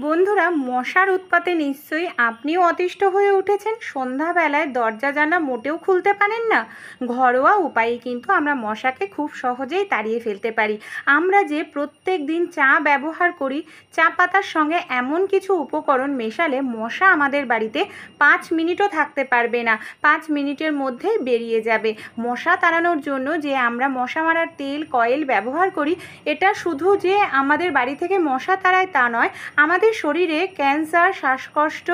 বন্ধুরা, মশার উৎপাতে নিশ্চয়ই আপনিও অতিষ্ঠ হয়ে উঠেছেন। সন্ধ্যাবেলায় দরজা জানলা মোটেও খুলতে পারেন না। ঘরোয়া উপায়ে কিন্তু আমরা মশাকে খুব সহজেই তাড়িয়ে ফেলতে পারি। আমরা যে প্রত্যেক দিন চা ব্যবহার করি, চা পাতার সঙ্গে এমন কিছু উপকরণ মেশালে মশা আমাদের বাড়িতে 5 মিনিটও থাকতে পারবে না। 5 মিনিটের মধ্যেই বেরিয়ে যাবে। মশা তাড়ানোর জন্য যে আমরা মশা মারার তেল, কয়েল ব্যবহার করি, এটা শুধু যে আমাদের বাড়ি থেকে মশা তাড়ায় তা নয়, আমাদের শরীরে ক্যান্সার, শ্বাসকষ্ট,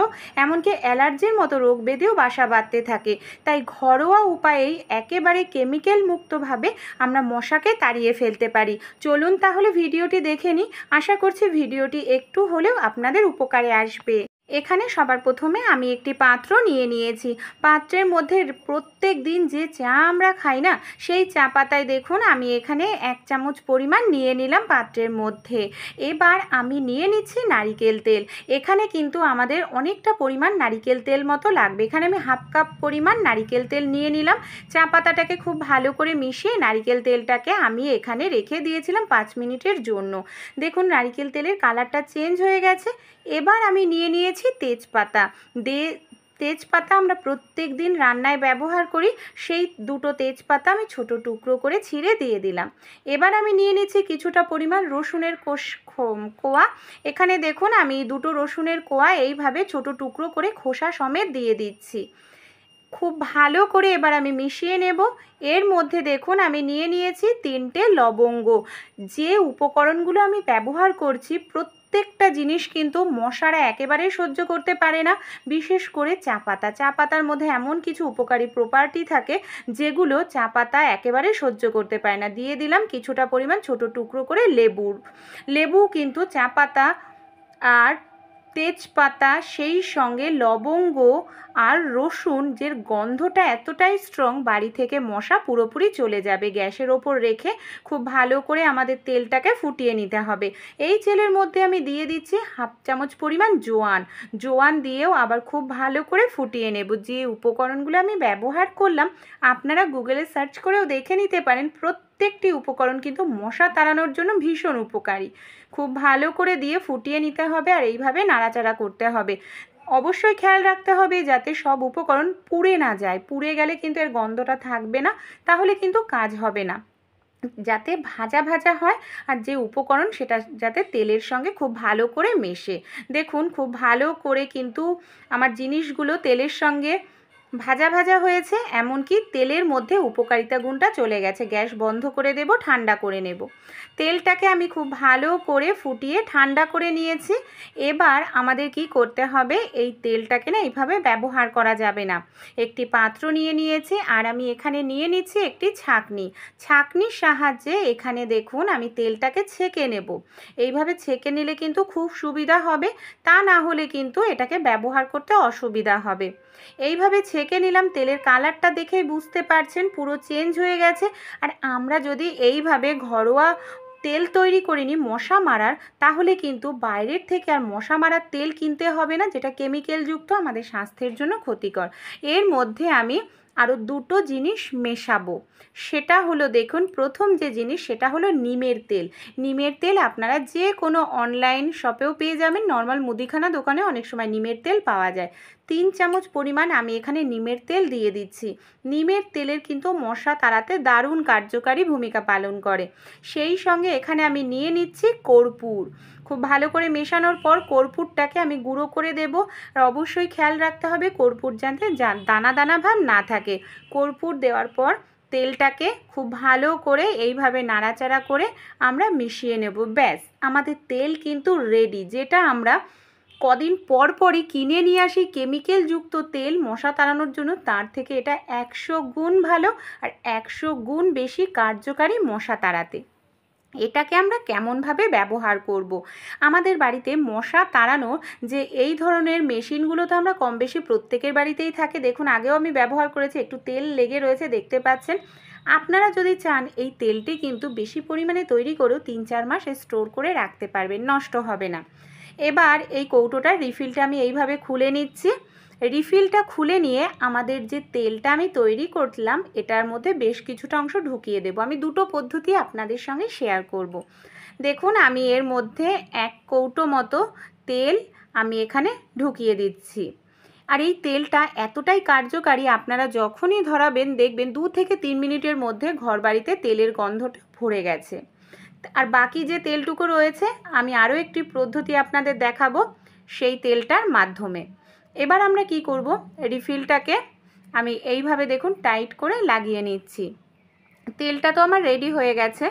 এমনকি অ্যালার্জির মতো রোগ ব্যাধিও বাসা বাঁধতে থাকে। তাই ঘরোয়া উপায়েই একেবারে কেমিক্যাল মুক্তভাবে আমরা মশাকে তাড়িয়ে ফেলতে পারি। চলুন তাহলে ভিডিওটি দেখে নিই। আশা করছি ভিডিওটি একটু হলেও আপনাদের উপকারে আসবে। এখানে সবার প্রথমে আমি একটি পাত্র নিয়ে নিয়েছি। পাত্রের মধ্যে প্রত্যেক দিন যে চা আমরা খাই না, সেই চা পাতায় দেখুন আমি এখানে 1 চামচ পরিমাণ নিয়ে নিলাম পাত্রের মধ্যে। এবার আমি নিয়ে নিচ্ছি নারিকেল তেল। এখানে কিন্তু আমাদের অনেকটা পরিমাণ নারিকেল তেল মতো লাগবে। এখানে আমি 1/2 কাপ পরিমাণ নারিকেল তেল নিয়ে নিলাম। চা পাতাটাকে খুব ভালো করে মিশিয়ে নারিকেল তেলটাকে আমি এখানে রেখে দিয়েছিলাম 5 মিনিটের জন্য। দেখুন নারিকেল তেলের কালারটা চেঞ্জ হয়ে গেছে। এবার আমি নিয়ে নিয়েছি তেজপাতা। তেজপাতা আমরা প্রত্যেক দিন রান্নায় ব্যবহার করি। সেই 2টো তেজপাতা আমি ছোট টুকরো করে ছিঁড়ে দিয়ে দিলাম। এবার আমি নিয়ে নিচ্ছি কিছুটা পরিমাণ রসুনের কোয়া। এখানে দেখুন আমি 2টো রসুনের কোয়া এইভাবে ছোট টুকরো করে খোসা সমেত দিয়ে দিচ্ছি। খুব ভালো করে এবার আমি মিশিয়ে নেব। এর মধ্যে দেখুন আমি নিয়ে নিয়েছি 3টে লবঙ্গ। যে উপকরণগুলো আমি ব্যবহার করছি প্রত্যেকটা জিনিস কিন্তু মশারা একেবারেই সহ্য করতে পারে না। বিশেষ করে চা পাতা। চা পাতার মধ্যে এমন কিছু উপকারী প্রপার্টি থাকে যেগুলো চা পাতা একেবারে সহ্য করতে পারে না। দিয়ে দিলাম কিছুটা পরিমাণ ছোট টুকরো করে লেবু কিন্তু চা পাতা আর তেজপাতা, সেই সঙ্গে লবঙ্গ আর রসুন, যে গন্ধটা এতটাই স্ট্রং, বাড়ি থেকে মশা পুরোপুরি চলে যাবে। গ্যাসের ওপর রেখে খুব ভালো করে আমাদের তেলটাকে ফুটিয়ে নিতে হবে। এই তেলের মধ্যে আমি দিয়ে দিচ্ছি 1/2 চামচ পরিমাণ জোয়ান দিয়েও আবার খুব ভালো করে ফুটিয়ে নেব। যে উপকরণগুলো আমি ব্যবহার করলাম আপনারা গুগলে সার্চ করেও দেখে নিতে পারেন। প্রত্যেকটি উপকরণ কিন্তু মশা তাড়ানোর জন্য ভীষণ উপকারী। খুব ভালো করে দিয়ে ফুটিয়ে নিতে হবে আর এইভাবে নাড়াচাড়া করতে হবে। অবশ্যই খেয়াল রাখতে হবে যাতে সব উপকরণ পুড়ে না যায়। পুড়ে গেলে কিন্তু এর গন্ধটা থাকবে না, তাহলে কিন্তু কাজ হবে না। যাতে ভাজা ভাজা হয় আর যে উপকরণ সেটা যাতে তেলের সঙ্গে খুব ভালো করে মেশে। দেখুন খুব ভালো করে কিন্তু আমার জিনিসগুলো তেলের সঙ্গে ভাজা ভাজা হয়েছে, এমনকি তেলের মধ্যে উপকারিতা গুণটা চলে গেছে। গ্যাস বন্ধ করে দেব, ঠান্ডা করে নেব। তেলটাকে আমি খুব ভালো করে ফুটিয়ে ঠান্ডা করে নিয়েছি। এবার আমাদের কি করতে হবে, এই তেলটাকে না এইভাবে ব্যবহার করা যাবে না। একটি পাত্র নিয়ে নিয়েছি আর আমি এখানে নিয়ে নিচ্ছি একটি ছাঁকনির সাহায্যে এখানে দেখুন আমি তেলটাকে ছেঁকে নেব। এইভাবে ছেঁকে নিলে কিন্তু খুব সুবিধা হবে, তা না হলে কিন্তু এটাকে ব্যবহার করতে অসুবিধা হবে। এইভাবে ছেঁকে নিলাম। তেলের কালারটা দেখেই বুঝতে পারছেন পুরো চেঞ্জ হয়ে গেছে। আর আমরা যদি এইভাবে ঘরোয়া তেল তৈরি করে নিই মশা মারার, তাহলে কিন্তু বাইরের থেকে আর মশা মারার তেল কিনতে হবে না, যেটা কেমিক্যালযুক্ত, আমাদের স্বাস্থ্যের জন্য ক্ষতিকর। এর মধ্যে আমি আরও 2টো জিনিস মেশাবো। সেটা হলো দেখুন প্রথম যে জিনিস সেটা হলো নিমের তেল। নিমের তেল আপনারা যে কোনো অনলাইন শপেও পেয়ে যাবেন। নর্মাল মুদিখানা দোকানে অনেক সময় নিমের তেল পাওয়া যায়। 3 চামচ পরিমাণ আমি এখানে নিমের তেল দিয়ে দিচ্ছি। নিমের তেলের কিন্তু মশা তাড়াতে দারুণ কার্যকারী ভূমিকা পালন করে। সেই সঙ্গে এখানে আমি নিয়ে নিচ্ছি কর্পূর। খুব ভালো করে মেশানোর পর কর্পূরটাকে আমি গুঁড়ো করে দেব। আর অবশ্যই খেয়াল রাখতে হবে কর্পূর যাতে দানা দানা ভাব না থাকে। কর্পূর দেওয়ার পর তেলটাকে খুব ভালো করে এইভাবে নাড়াচাড়া করে আমরা মিশিয়ে নেব। ব্যাস, আমাদের তেল কিন্তু রেডি। যেটা আমরা কদিন পর পরই কিনে নিয়ে আসি কেমিক্যালযুক্ত তেল মশা তাড়ানোর জন্য, তার থেকে এটা 100 গুণ ভালো আর 100 গুণ বেশি কার্যকারী মশা তাড়াতে। এটাকে আমরা কেমনভাবে ব্যবহার করব। আমাদের বাড়িতে মশা তাড়ানোর যে এই ধরনের মেশিনগুলো তো আমরা কম বেশি প্রত্যেকের বাড়িতেই থাকে। দেখুন আগেও আমি ব্যবহার করেছি, একটু তেল লেগে রয়েছে দেখতে পাচ্ছেন। আপনারা যদি চান এই তেলটি কিন্তু বেশি পরিমাণে তৈরি করেও 3-4 মাস স্টোর করে রাখতে পারবেন, নষ্ট হবে না। এবার এই কৌটোটার রিফিলটা আমি এইভাবে খুলে নিচ্ছি। রিফিলটা খুলে নিয়ে আমাদের যে তেলটা আমি তৈরি করলাম এটার মধ্যে বেশ কিছুটা অংশ ঢুকিয়ে দেব। আমি 2টো পদ্ধতি আপনাদের সঙ্গে শেয়ার করব। দেখুন আমি এর মধ্যে 1 কৌটো মতো তেল আমি এখানে ঢুকিয়ে দিচ্ছি। আর এই তেলটা এতটাই কার্যকারী, আপনারা যখনই ধরাবেন দেখবেন 2 থেকে 3 মিনিটের মধ্যে ঘরবাড়িতে তেলের গন্ধটা ভরে গেছে। আর বাকি যে তেলটুকু রয়েছে আমি আরও একটি পদ্ধতি আপনাদের দেখাবো সেই তেলটার মাধ্যমে। এবার আমরা কি করব, রিফিলটাকে আমি এইভাবে দেখুন টাইট করে লাগিয়ে নিচ্ছি। তেলটা তো আমার রেডি হয়ে গেছে।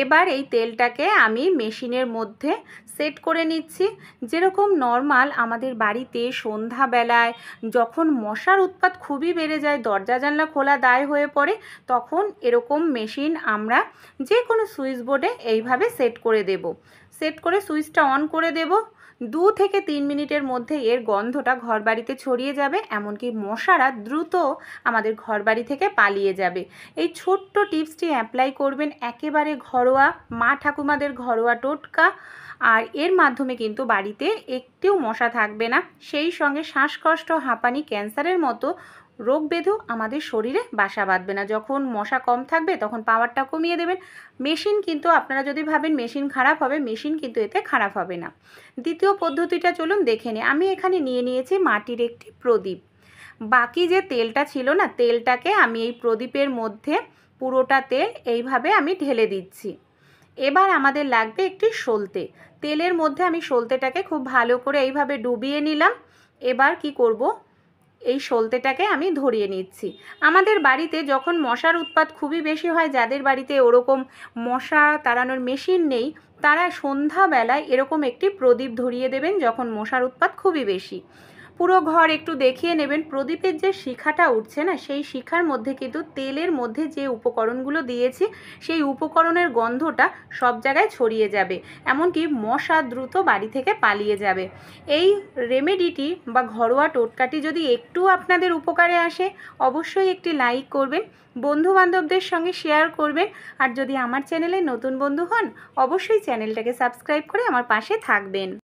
এবার এই তেলটাকে আমি মেশিনের মধ্যে সেট করে নিচ্ছি। যেরকম নর্মাল আমাদের বাড়িতে সন্ধ্যাবেলায় যখন মশার উৎপাত খুবই বেড়ে যায়, দরজা জানলা খোলা দায় হয়ে পড়ে, তখন এরকম মেশিন আমরা যে কোনো সুইচ বোর্ডে এইভাবে সেট করে দেব। সেট করে সুইচটা অন করে দেব। 2 থেকে 3 মিনিটের মধ্যে এর গন্ধটা ঘরবাড়িতে ছড়িয়ে যাবে, এমনকি মশারা দ্রুত আমাদের ঘরবাড়ি থেকে পালিয়ে যাবে। এই ছোট্ট টিপসটি অ্যাপ্লাই করবেন, একেবারে ঘরোয়া, মা ঠাকুমাদের ঘরোয়া টোটকা। আর এর মাধ্যমে কিন্তু বাড়িতে একটিও মশা থাকবে না, সেই সঙ্গে শ্বাসকষ্ট, হাঁপানি, ক্যান্সারের মতো রোগ ব্যাধিও আমাদের শরীরে বাসা বাঁধবে না। যখন মশা কম থাকবে তখন পাওয়ারটা কমিয়ে দেবেন। মেশিন কিন্তু আপনারা যদি ভাবেন মেশিন খারাপ হবে, মেশিন কিন্তু এতে খারাপ হবে না। দ্বিতীয় পদ্ধতিটা চলুন দেখে নিই। আমি এখানে নিয়ে নিয়েছি মাটির একটি প্রদীপ। বাকি যে তেলটা ছিল না, তেলটাকে আমি এই প্রদীপের মধ্যে পুরোটা তেল এইভাবে আমি ঢেলে দিচ্ছি। এবার আমাদের লাগবে একটি সলতে। তেলের মধ্যে আমি সলতেটাকে খুব ভালো করে এইভাবে ডুবিয়ে নিলাম। এবার কি করব, এই সলতেটাকে আমি ধরিয়ে নিচ্ছি। আমাদের বাড়িতে যখন মশার উৎপাত খুবই বেশি হয়, যাদের বাড়িতে ওরকম মশা তাড়ানোর মেশিন নেই, তারা সন্ধ্যাবেলায় এরকম একটি প্রদীপ ধরিয়ে দেবেন যখন মশার উৎপাত খুবই বেশি। পুরো ঘর একটু দেখিয়ে নেবেন, প্রদীপের যে শিখাটা উঠছে না, সেই শিখার মধ্যে কিন্তু তেলের মধ্যে যে উপকরণগুলো দিয়েছি সেই উপকরণের গন্ধটা সব জায়গায় ছড়িয়ে যাবে, এমনকি মশা দ্রুত বাড়ি থেকে পালিয়ে যাবে। এই রেমেডিটি বা ঘরোয়া টোটকাটি যদি একটু আপনাদের উপকারে আসে, অবশ্যই একটি লাইক করবেন, বন্ধুবান্ধবদের সঙ্গে শেয়ার করবেন। আর যদি আমার চ্যানেলে নতুন বন্ধু হন, অবশ্যই চ্যানেলটাকে সাবস্ক্রাইব করে আমার পাশে থাকবেন।